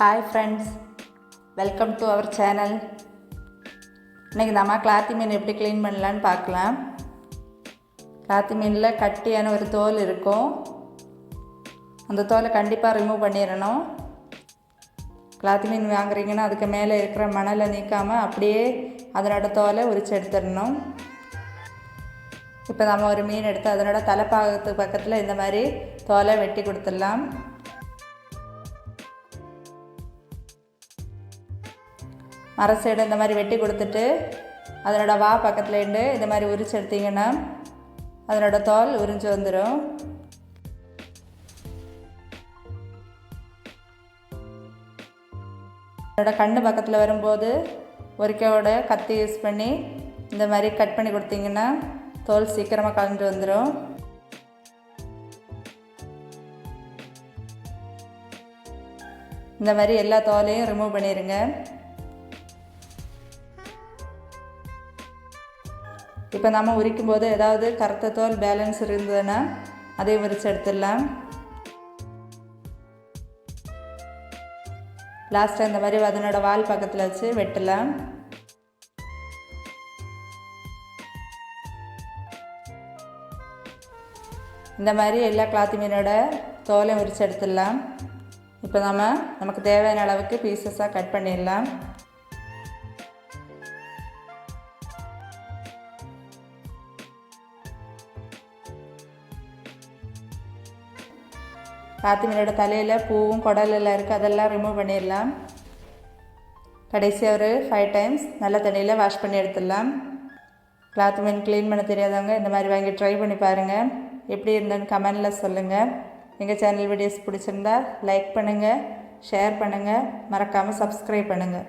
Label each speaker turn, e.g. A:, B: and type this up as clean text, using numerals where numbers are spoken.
A: Hi friends, welcome to our channel. இன்றைக்கி நம்ம கிளாத்தி மீன் எப்படி க்ளீன் பண்ணலான்னு பார்க்கலாம். கிளாத்தி மீனில் கட்டியான ஒரு தோல் இருக்கும். அந்த தோலை கண்டிப்பாக ரிமூவ் பண்ணிடணும். கிளாத்தி மீன் வாங்குறீங்கன்னா அதுக்கு மேலே இருக்கிற மணலை நீக்காமல் அப்படியே அதனோட தோலை உரித்து எடுத்துடணும். இப்போ நம்ம ஒரு மீன் எடுத்து அதனோட தலைப்பாகத்துக்கு பக்கத்தில் இந்த மாதிரி தோலை வெட்டி கொடுத்துடலாம். மர சைடு இந்த மாதிரி வெட்டி கொடுத்துட்டு அதனோட வா பக்கத்துலேருந்து இந்த மாதிரி உரிச்சு எடுத்திங்கன்னா அதனோட தோல் உரிஞ்சு வந்துடும். அதனோட கண்ணு பக்கத்தில் வரும்போது ஒரிக்கையோட கத்தி யூஸ் பண்ணி இந்த மாதிரி கட் பண்ணி கொடுத்தீங்கன்னா தோல் சீக்கிரமாக கலந்து வந்துடும். இந்த மாதிரி எல்லா தோலையும் ரிமூவ் பண்ணிடுங்க. இப்போ நம்ம உரிக்கும் போது ஏதாவது கருத்த தோல் பேலன்ஸ் இருந்ததுன்னா அதையும் உரித்து எடுத்துடலாம். லாஸ்ட்டாக இந்த மாதிரி அதனோட வால் பக்கத்தில் வச்சு வெட்டலாம். இந்த மாதிரி எல்லா கிளாத்தி மீனோட தோலையும் உரித்து எடுத்துடலாம். இப்போ நமக்கு தேவையான அளவுக்கு பீசஸாக கட் பண்ணிடலாம். கிளாத்தி மீனோட தலையில் பூவும் குடலெல்லாம் இருக்குது, அதெல்லாம் ரிமூவ் பண்ணிடலாம். கடைசியாக ஒரு 5 டைம்ஸ் நல்ல தண்ணியில் வாஷ் பண்ணி எடுத்துடலாம். கிளாத்தி மீன் க்ளீன் பண்ண தெரியாதவங்க இந்த மாதிரி வாங்கி ட்ரை பண்ணி பாருங்கள். எப்படி இருந்தேன்னு கமெண்டில் சொல்லுங்கள். எங்கள் சேனல் வீடியோஸ் பிடிச்சிருந்தா லைக் பண்ணுங்கள், ஷேர் பண்ணுங்கள், மறக்காமல் சப்ஸ்கிரைப் பண்ணுங்கள்.